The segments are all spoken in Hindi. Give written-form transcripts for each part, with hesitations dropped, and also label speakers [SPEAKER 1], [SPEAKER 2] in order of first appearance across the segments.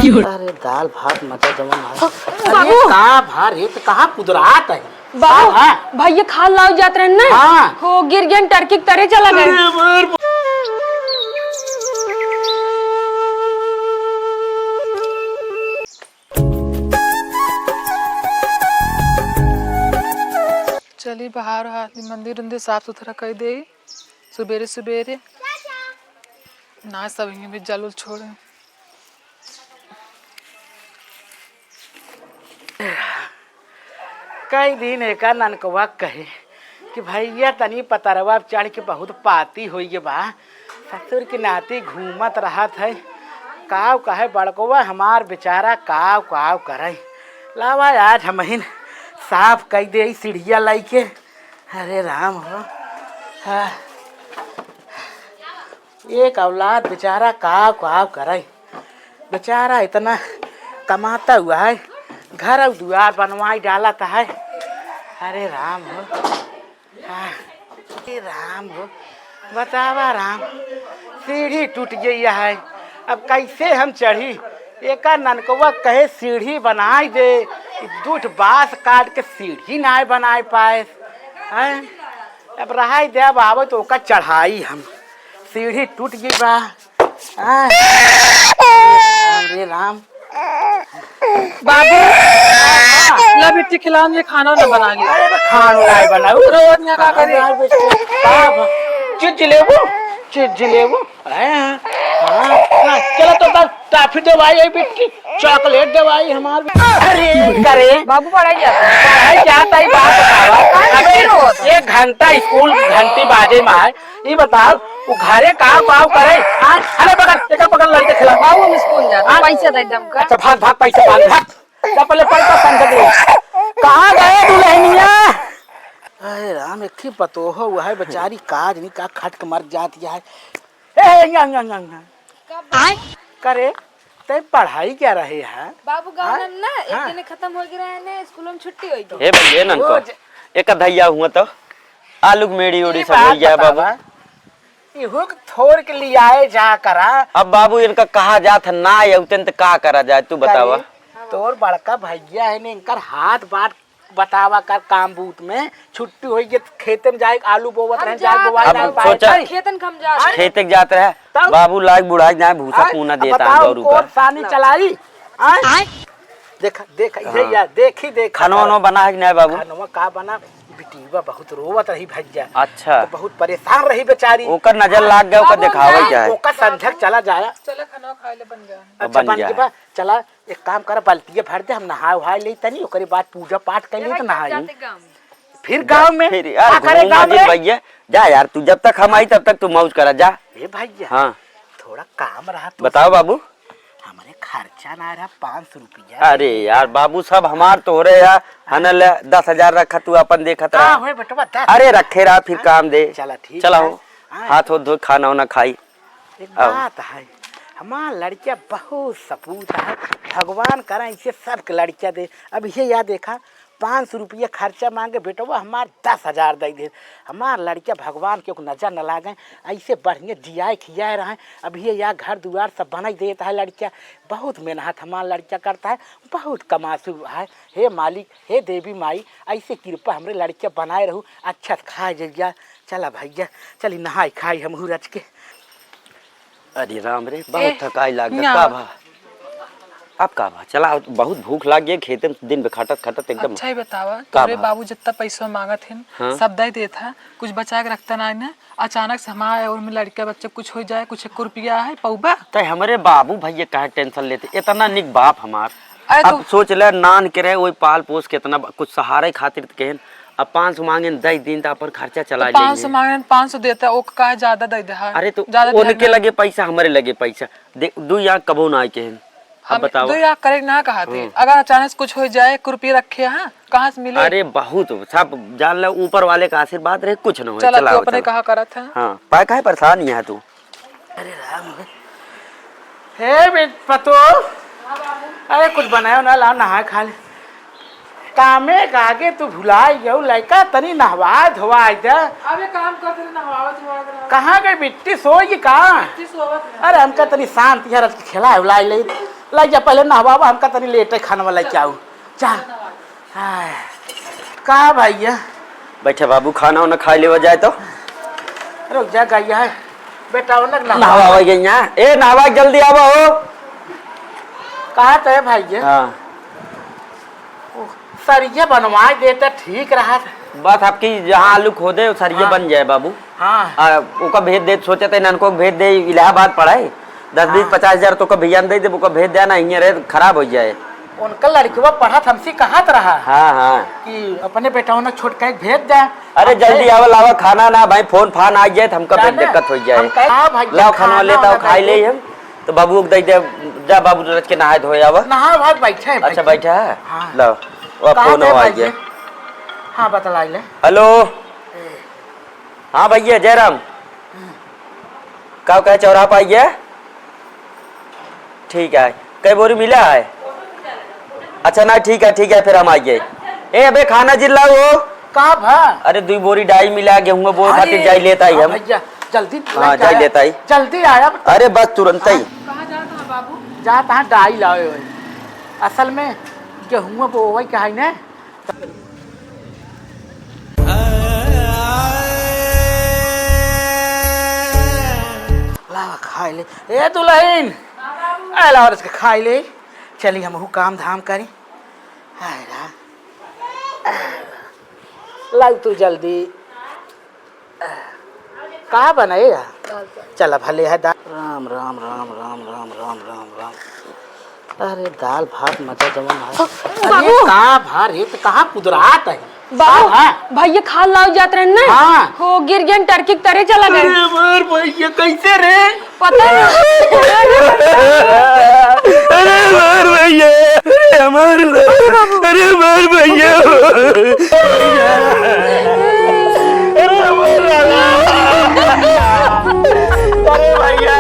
[SPEAKER 1] अरे दाल भात मजा जमा अरे कहाँ भार है तो कहाँ कुदरात है
[SPEAKER 2] बाबू भैया खाल लाओ जात रहे ना।
[SPEAKER 1] हाँ
[SPEAKER 2] हो गिर गया टर्की की तरह चला गया।
[SPEAKER 3] चली बाहर मंदिर उंदिर साफ सुथरा कर दे सुबेरे सुबेरे ना सब भी जल उल छोड़े।
[SPEAKER 1] कई दिन एक ननकवा कहे कि भैया तनी पतरवा चढ़ के बहुत पाती हो बा ससुर की नाती घूमत रहत है काव कहे बड़कवा हमार बेचारा काव काव करे लावा आज हम साफ कर दे सीढ़िया लाई के। अरे राम हो हाँ। एक औलाद बेचारा काव काव करे बेचारा इतना कमाता हुआ है घर और द्वार बनवाई डालत है। अरे राम हो हाँ। अरे राम हो बतावा राम सीढ़ी टूट गई है अब कैसे हम चढ़ी। एक ननकवा कहे सीढ़ी बनाई दे दूठ बांस काट के सीढ़ी ना बनाए पाए हैं। अब रहा दे अब आवे तो ओका चढ़ाई हम सीढ़ी टूट गई बा। अरे राम
[SPEAKER 3] बाबू ला बेटी खिला मुझे खाना ना बना लिया।
[SPEAKER 1] अरे खाना नहीं बनाऊ
[SPEAKER 3] रोज यहाँ का करे
[SPEAKER 1] चीज लेबू चलो तो बस टॉफी दवाई बिट्टी चॉकलेट दवाई हमारे। अरे करे
[SPEAKER 2] बाबू पढ़ाई जाता है।
[SPEAKER 1] पढ़ाई जाता ही बात बतावा एक घंटा स्कूल घंटी बाजे में है ये बताओ वो घरे काम पाव करे। अरे पकड़ लड़के खिला
[SPEAKER 2] बाबू हम स्कूल जाते पैसा दे दम का।
[SPEAKER 1] अच्छा भाग पैसा भाग पहले पैसा समझ दो कहाँ गए दुल्हनिया। अरे राम एक पतो हो वह है बेचारी काज नहीं का खटक मर जाती है। करे ते पढ़ाई क्या रहे हैं
[SPEAKER 2] बाबू गाँव ना एक दिन खत्म हो गया है ना स्कूल में छुट्टी हुई थी।
[SPEAKER 4] ए भैया ननको एक धैया हुआ तो आलू मेड़ी उड़ी सब हो गया बाबू
[SPEAKER 1] इहो थोड़ के लिए आए जा करा।
[SPEAKER 4] अब बाबू इनका कहा जात ना उतन कहा करा जाए तू बतावा।
[SPEAKER 1] तोर बड़का भैया है ने इनकर हाथ बात बतावा कर काम बूत में छुट्टी होई के खेत में जाए आलू बोवत रहे जाए बोवाई ना पाए
[SPEAKER 2] खेतन खम जा
[SPEAKER 4] खेत जात रहे बाबू लाग बुढ़ा जाए भूसा पूना देता है गौरू का
[SPEAKER 1] पानी चलाई देखा देखा ये यार देखी देख
[SPEAKER 4] खानो बना है ना बाबू
[SPEAKER 1] खानवा का बना बिटीवा बहुत रोवत रही भैया।
[SPEAKER 4] अच्छा
[SPEAKER 1] तो बहुत परेशान रही बेचारी
[SPEAKER 4] ओकर नजर लाग गया ओकर दिखावे क्या है
[SPEAKER 1] ओका संझक चला जाया
[SPEAKER 3] चलो खाना खाए ले बन गया।
[SPEAKER 1] अच्छा बन के बा चला एक काम कर बाल्टिया भर दे हम नहा वहा ले तनी ओकरे बाद पूजा पाठ कर ली तो नहाई फिर गांव में
[SPEAKER 4] फिर यार भैया जा यार तू जब तक हम आई तब तक तू मौज करा जा।
[SPEAKER 1] ए भैया
[SPEAKER 4] हाँ
[SPEAKER 1] थोड़ा काम रहा
[SPEAKER 4] बताओ बाबू
[SPEAKER 1] हमारे खर्चा ना रहा 500 रुपया।
[SPEAKER 4] अरे यार बाबू सब हमार तो हो रहे यार हनल 10,000 रखा तू अपन देखत रहा। अरे रखे रहा फिर काम दे
[SPEAKER 1] चला ठीक
[SPEAKER 4] चला हो हाथ हो धो खाना वाना खाई।
[SPEAKER 1] एक बात है हमार लड़कियां बहुत सपूत है भगवान करा इसे सब लड़कियां दे। अब ये याद देखा 500 रुपया खर्चा मांगे बेटवा हमार 10,000 दे दे। हमार लड़कियां भगवान के नजर न लागे ऐसे बढ़िया जियाए खियाए रहे। अब ये या घर दुआर सब बना देता है लड़कियां बहुत मेहनत हमार लड़कियां करता है बहुत कमासू है। हे मालिक हे देवी माई ऐसे कृपा हमरे लड़कियां बनाए रहू अच्छा खाए जइया। चला भैया चली नहाई खाई हम रच के।
[SPEAKER 4] अरे राम रे बहुत थकाई लाग का भा अब का भा चला बहुत भूख लाग गई खेत में दिन खटत खटत एकदम।
[SPEAKER 3] अच्छा ही बतावा तोरे बाबू जितना पैसा मांगत है
[SPEAKER 4] हाँ?
[SPEAKER 3] सब दे देता कुछ बचा के रखता ना है अचानक से हमारे और में लड़का बच्चे कुछ हो जाए कुछ 1 रुपया है पौबा
[SPEAKER 4] तो हमारे बाबू भैया कहे टेंशन लेते इतना निक बाप हमार।
[SPEAKER 3] अरे
[SPEAKER 4] अब सोच ले नान के रहे वही पाल पोस के इतना कुछ सहारे खातिर कहन अब 500 मांगे 10 दिन तक पर खर्चा चला
[SPEAKER 3] तो 500 मांगे 500 देता है का ज्यादा दे दे।
[SPEAKER 4] अरे तो उनके लगे पैसा हमारे लगे पैसा दू यहाँ कबो ना कहन अब बताओ
[SPEAKER 3] दो यार करे ना कहा थे अगर अचानक से कुछ हो जाए 1 रुपया रखे हैं कहाँ से मिले।
[SPEAKER 4] अरे बहुत सब जान ले ऊपर वाले का आशीर्वाद रहे कुछ न हो।
[SPEAKER 3] चला तू अपने कहा करत है
[SPEAKER 4] हाँ पाए काहे परेशान नहीं है तू।
[SPEAKER 1] अरे राम हे पतो अरे कुछ बनायो ना ला नहा खा ले कामे आगे तू भुलाई गयो लड़का तनी नहवा धोवा दे।
[SPEAKER 3] अबे काम करते नहवावत
[SPEAKER 1] कहाँ गई बिट्टी सोई कहाँ। अरे हमका तनी शांति है खेला उलाई ले लाई जा पहले नहवा हमका तनी लेटे खाना वाला क्या जा। हाय का भैया
[SPEAKER 4] बैठे बाबू, खाना वाना खा ले जाए तो
[SPEAKER 1] रुक जा गैया है बेटा
[SPEAKER 4] नहवा गई यहाँ। ए नहवा जल्दी आवा हो।
[SPEAKER 1] कहा तो है भैया।
[SPEAKER 4] हाँ
[SPEAKER 1] सरिया बनवा देता ठीक रहा।
[SPEAKER 4] बस आपकी जहाँ आलू खोदे सरिया बन जाए बाबू।
[SPEAKER 1] हाँ
[SPEAKER 4] ओका भेज दे, सोचे थे इनको भेज दे इलाहाबाद पढ़ाई 10-20-50 तो भेजा दे दे, ओका भेज देना यहाँ खराब हो जाए।
[SPEAKER 1] उनका लड़कवा पढ़ा हमसे कहा रहा
[SPEAKER 4] हाँ
[SPEAKER 1] कि अपने बेटा ने छोट के भेज दे।
[SPEAKER 4] अरे जल्दी आवा लावा खाना ना भाई, फोन फान आ जाए तो हमका फिर दिक्कत हो जाए। लाओ खाना लेता हो खाई ले हम तो बाबू दे दे। जा बाबू रच के नहाए धोए आवा।
[SPEAKER 1] नहा भाग बैठे है।
[SPEAKER 4] अच्छा बैठा है।
[SPEAKER 1] हाँ।
[SPEAKER 4] लाओ फोन आ गया।
[SPEAKER 1] हाँ बतला ले।
[SPEAKER 4] हेलो हाँ भैया जयराम कब कहे चौराहा पाई है? ठीक है कई बोरी मिला है? अच्छा ना ठीक है फिर हम आइए। ए अबे खाना जिल्ला वो
[SPEAKER 1] कहाँ भा?
[SPEAKER 4] अरे 2 बोरी डाई मिला गेहूं बोर खातिर जाई लेता ही हम।
[SPEAKER 1] भैया जल्दी
[SPEAKER 4] हाँ जाई लेता ही
[SPEAKER 1] जल्दी आया।
[SPEAKER 4] अरे बस तुरंत ही।
[SPEAKER 3] कहाँ जाता है बाबू?
[SPEAKER 1] जा तहाँ डाई लाए हुए असल में गेहूं बोवई का है ना। लावा खाई ले ए दुल्हन लावा इसके खाई ले। चली हम काम धाम करी। लाई तू जल्दी का बनाएगा? चला भले है दाल। राम राम राम राम राम राम राम राम। अरे दाल भात मजा जमन है। अरे कहाँ भार है तो कहाँ कुदरात है
[SPEAKER 2] बाबू भैया खाल लाओ जात रहे ना।
[SPEAKER 1] हाँ
[SPEAKER 2] हो गिर गया टर्की तरह चला गया।
[SPEAKER 1] अरे मार भैया कैसे रे?
[SPEAKER 2] पता है
[SPEAKER 4] अरे मार भैया अरे मार भैया
[SPEAKER 1] अरे भैया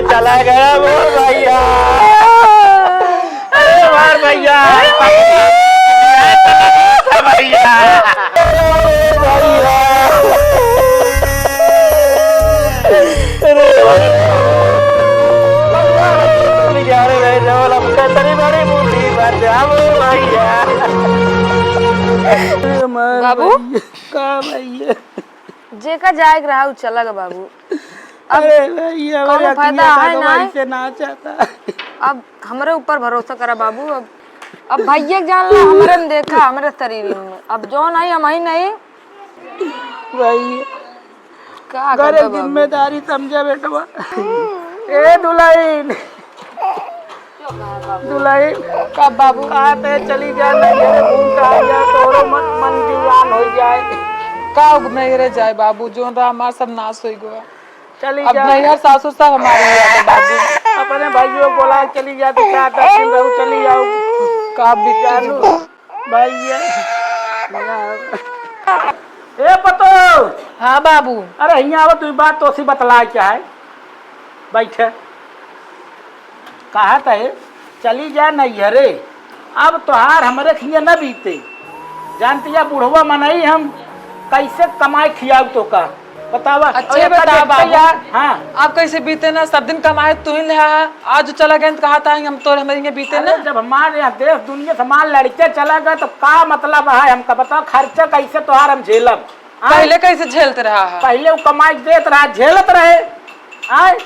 [SPEAKER 1] चला गया मोर भैया। अरे मार भैया
[SPEAKER 2] बाबू
[SPEAKER 1] का भैया
[SPEAKER 2] जे का जाएग रहा उ चला गा बाबू।
[SPEAKER 1] अरे भैया
[SPEAKER 2] कौनो फायदा है ना?
[SPEAKER 1] से ना चाहता।
[SPEAKER 2] अब हमारे ऊपर भरोसा करा बाबू। अब भैया जान ला हमारे ने देखा हमारे शरीर में। अब जो नहीं हम ही नहीं
[SPEAKER 1] भैया
[SPEAKER 2] का
[SPEAKER 1] घर
[SPEAKER 2] करबा बाबू।
[SPEAKER 1] जिम्मेदारी समझा बेटवा। ए दुल्हन
[SPEAKER 2] कब बाबू
[SPEAKER 1] कहाँ पे चली जा तो मन दीवान हो जाए।
[SPEAKER 3] का नहीं रह जाए बाबू, जो रहा हमारा सब नाश हो गया।
[SPEAKER 1] चली
[SPEAKER 3] अब
[SPEAKER 1] जा
[SPEAKER 3] नैहर सासुर सब हमारे है बाबू।
[SPEAKER 1] अपने भाइयों बोला चली जा तो क्या 10 दिन रहू चली जाओ।
[SPEAKER 3] का बिचारू
[SPEAKER 1] भैया ए पतो।
[SPEAKER 3] हाँ बाबू
[SPEAKER 1] अरे यहाँ आओ तू बात तो सी बतला क्या है। बैठे कहा था चली जा नैहरे। अब तोहार हमारे खिया न बीते जानती है बुढ़वा मनाई हम कैसे कमाए खियाऊ तो का बतावा।
[SPEAKER 3] अच्छे बता बाबू।
[SPEAKER 1] हाँ
[SPEAKER 3] आप कैसे बीते ना, सब दिन कमाए तू ही ले आज चला गए तो कहा था हम तो हमारे बीते ना।
[SPEAKER 1] जब हमारे यहाँ देश दुनिया से माल लड़के चला गए तो का मतलब है हमका बताओ खर्चा कैसे तोहार हम झेलब।
[SPEAKER 3] पहले कैसे झेलते रहा है?
[SPEAKER 1] पहले वो कमाई देत रहा झेलत रहे। आए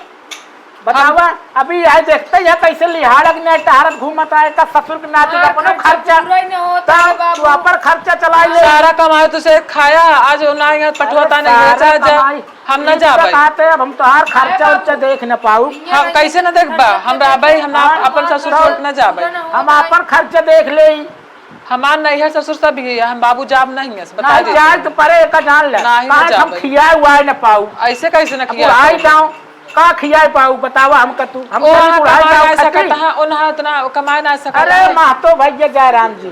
[SPEAKER 1] बतावा अभी आए देखते है कैसे लिहाड़क ने टहरत घूमत आए का ससुर के नाते अपना खर्चा पर खर्चा चला ले।
[SPEAKER 3] सारा कमाए तो से खाया आज ना पटुआता नहीं जा जा हम ना जा
[SPEAKER 1] कहते अब हम तोहार खर्चा उर्चा देख न पाऊ।
[SPEAKER 3] हम कैसे न देखबा हम रहबै हम अपन ससुर छोड़ न जाबै।
[SPEAKER 1] हम अपन खर्चा देख ले।
[SPEAKER 3] हमार नैहर ससुर सब ही हम बाबू जाब नहीं है बता दे।
[SPEAKER 1] जाए तो परे का जान ले हम खिया हुआ न पाऊ।
[SPEAKER 3] ऐसे कैसे न किया
[SPEAKER 1] आई गाँव का खिया पाऊ बतावा हम कतू हम
[SPEAKER 3] उतना कमा ना सकता।
[SPEAKER 1] अरे महतो भैया जयराम जी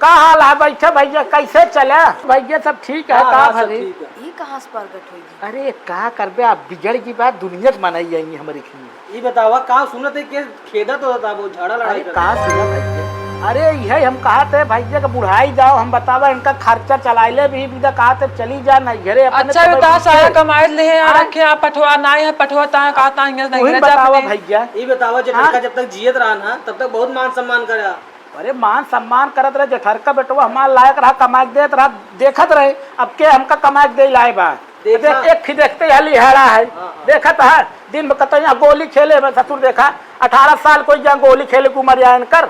[SPEAKER 1] का हाल है? बैठे भैया कैसे चले भैया सब ठीक है? का भले
[SPEAKER 2] ये कहाँ से प्रकट हुई?
[SPEAKER 1] अरे का करबे आप बिगड़ की बात दुनिया मनाई जाएंगी हमारी खिया।
[SPEAKER 5] ये बतावा का सुनत है कि खेदा तो था वो झाड़ा लड़ाई
[SPEAKER 1] का सुना भैया अरे यही हम कहा थे भैया का बुढ़ाई जाओ, हम बतावा इनका खर्चा चलाइले भी बिदा कहा थे चली जा ना घरे अपने।
[SPEAKER 3] अच्छा बता सारा कमाए ले यहाँ रखे आप पठवा ना है पठवा ता कहता है नहीं
[SPEAKER 1] बतावा भैया।
[SPEAKER 5] ये बतावा जेठरका जब तक जियत रहा ना तब तक बहुत मान सम्मान करा।
[SPEAKER 1] अरे मान सम्मान करत रहे, जेठरका बेटवा हमार लायक रहा, कमा के देत रहा, देखत रहे। अब के हमका कमा के दे लाए बा, देख एक ही देखते हली हेड़ा है, देखत है दिन में कत गोली खेले में ससुर देखा 18 साल कोई जहाँ गोली खेले को मर जाए कर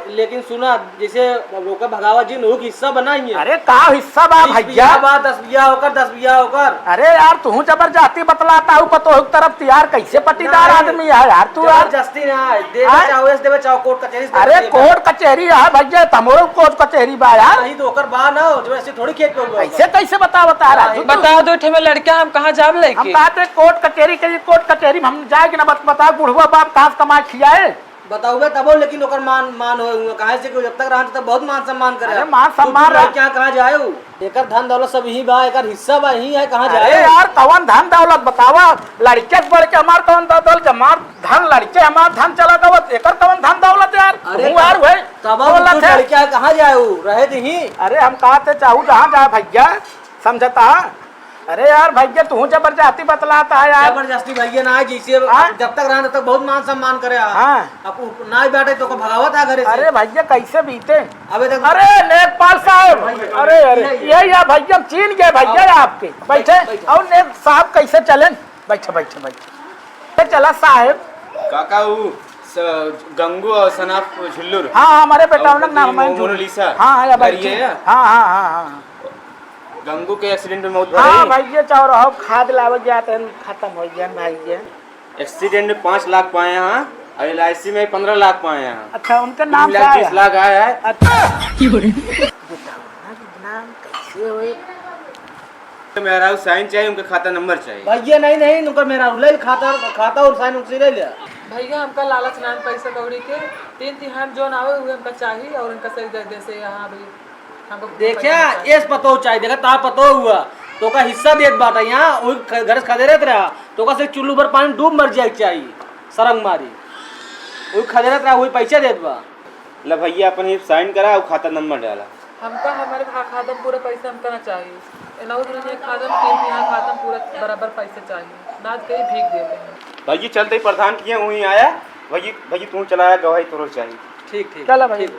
[SPEAKER 5] लेकिन सुना जैसे रोका भगावा जी नोक हिस्सा बना ही है।
[SPEAKER 1] अरे का हिस्सा बा भैया,
[SPEAKER 5] 10 बिया होकर 10 बिया होकर।
[SPEAKER 1] अरे यार तू जबरदस्ती बतलाता हूँ पतो तरफ तैयार कैसे पटीदार आदमी है यार तू यार।
[SPEAKER 5] जबरदस्ती ना देवे चाहो कोर्ट कचहरी।
[SPEAKER 1] अरे कोर्ट कचहरी है भैया, तमोरो कोर्ट कचहरी बा यार।
[SPEAKER 5] नहीं तो होकर बा ना जो ऐसे थोड़ी खेत पे
[SPEAKER 1] ऐसे कैसे बता
[SPEAKER 3] बता दो ठे में लड़का हम कहाँ जाब लेके।
[SPEAKER 1] हम कहते कोर्ट कचहरी के कोर्ट कचहरी हम जाएगी ना बता बुढ़वा बाप कहाँ कमा खियाए
[SPEAKER 5] बताओगे तबो। लेकिन ओकर मान हो कहां से जब तक रहा तब बहुत मान सम्मान करे।
[SPEAKER 1] अरे मान सम्मान रहा
[SPEAKER 5] क्या कहां जाए एकर धन दौलत सब यही बा, एकर हिस्सा बा यही है कहां जाए।
[SPEAKER 1] अरे यार कौन धन दौलत बतावा, लड़के बढ़ के हमार कौन दौलत, हमार धन लड़के हमार धन चला गवत एकर कौन धन दौलत यार।
[SPEAKER 5] अरे
[SPEAKER 1] यार भाई
[SPEAKER 5] तब लड़का कहां जाए रहे दही।
[SPEAKER 1] अरे हम कहते चाहू जहाँ जाए भैया समझता। अरे यार भैया तू जबरदस्ती बतलाता है यार।
[SPEAKER 5] जबरदस्ती भैया ना जैसे जब तक रहा तब तक बहुत मान सम्मान करे। अब ना बैठे तो भगावत है घरे से।
[SPEAKER 1] अरे भैया कैसे बीते
[SPEAKER 5] अबे तक।
[SPEAKER 1] अरे नेकपाल साहब, अरे अरे यही यार भैया चीन गए भैया आपके बैठे। और नेक साहब कैसे चले, बैठे बैठे बैठे चला साहब।
[SPEAKER 6] काका गंगू और सनाफ झुल्लुर।
[SPEAKER 1] हाँ हमारे बेटा नाम
[SPEAKER 6] मोनालिसा।
[SPEAKER 1] हाँ हाँ हाँ
[SPEAKER 6] गंगू के एक्सीडेंट में मौत
[SPEAKER 1] हाँ भैया चाहो खाद लावे जाते खत्म हो गया भैया।
[SPEAKER 6] एक्सीडेंट में 5 लाख पाए हैं और LIC में 15 लाख पाए हैं।
[SPEAKER 1] अच्छा उनका नाम
[SPEAKER 6] 20 लाख आया है। मेरा साइन चाहिए, उनका खाता नंबर चाहिए।
[SPEAKER 5] भैया नहीं उनका मेरा खाता और साइन उनसे ले लिया।
[SPEAKER 3] भैया हमका लालच ना पैसा कौड़ी के 3 तिहान जोन आवे हुए हमका चाहिए और उनका सही दे से यहाँ भी
[SPEAKER 5] देखिया एस पतो चाहिए। देखा ता पतो हुआ तो का हिस्सा देत बाटा यहाँ घर से खदे रहत रहा तो का से चुल्लू भर पानी डूब मर जाए चाहिए सरंग मारी वही खदे रहत रहा वही पैसा देत बा।
[SPEAKER 6] ला भैया अपन ही साइन करा और खाता नंबर डाला।
[SPEAKER 3] हमका हमारे खाता पूरा पैसा हमका ना चाहिए। एनाउ दुनिया खाता 3 तिहान खाता पूरा बराबर पैसा चाहिए, ना कहीं भीख देते हैं।
[SPEAKER 6] भैया चलते ही प्रधान किए वहीं आया। भैया तू चलाया गवाही तोरो चाहिए।
[SPEAKER 5] ठीक
[SPEAKER 1] चलो भाई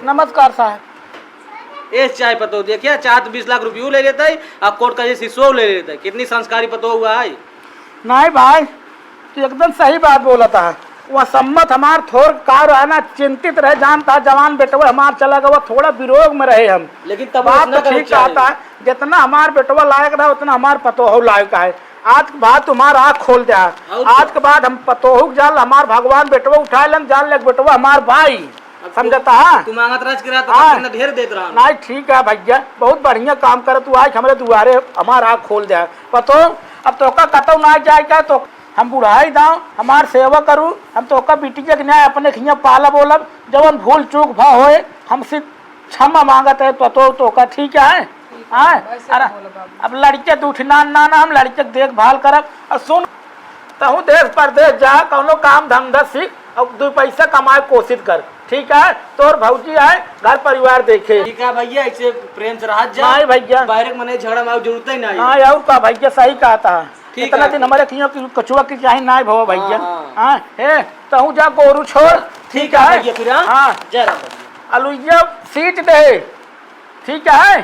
[SPEAKER 1] नमस्कार साहब।
[SPEAKER 5] एस चाय पतो देखिए चाह तो 20 लाख रुपये ले लेता है और कोर्ट का शिशु ले लेता है। कितनी संस्कारी पतो हुआ है।
[SPEAKER 1] नहीं भाई तो एकदम सही बात बोला था। वह सम्मत हमार थोड़ कार आना चिंतित रहे, जानता जवान बेटवा हमार चला गया थोड़ा विरोध में रहे हम।
[SPEAKER 5] लेकिन तब
[SPEAKER 1] बात तो ठीक आता है, जितना हमार बेटवा लायक रहा उतना हमार पतोह लायक है। आज के बाद तुम्हारा आँख खोल दिया, आज के बाद हम पतोह जाल हमार भगवान बेटवा उठा लन जान ले बेटवा हमार भाई समझता है।
[SPEAKER 5] तू मांगत राज करा तो ढेर देत रहा।
[SPEAKER 1] नहीं ठीक है भैया बहुत बढ़िया काम करे तू आज हमारे दुआरे हमारा आँख खोल दिया पतो। अब तो का कतौ ना जाए क्या तो हम बुढ़ाई दाऊ हमार सेवा करूँ, हम तो का बेटी के न्याय अपने खिया पाला बोलब जवन भूल चूक भा होए हमसे क्षमा मांगत है पतो तो का ठीक है। अरे अब लड़के दूठना ना हम लड़के देखभाल करब। और सुन तहु देश परदेश जा कौनो काम धंधा सीख और 2 पैसा कमाए कोशिश कर ठीक है। तोर भौजी आए घर परिवार देखे।
[SPEAKER 5] ठीक है भैया ऐसे प्रेम से रह जा।
[SPEAKER 1] नहीं भैया
[SPEAKER 5] बाहर मने झगड़ा में जरूरत ही नहीं।
[SPEAKER 1] हाँ यार का भैया सही कहा था। इतना दिन हमारे खियों की कछुआ की चाहे ना भो भैया। हाँ हे तहु जा गोरू छोड़ ठीक है।
[SPEAKER 5] फिर हाँ जय राम
[SPEAKER 1] अलुइया सीट दे ठीक है।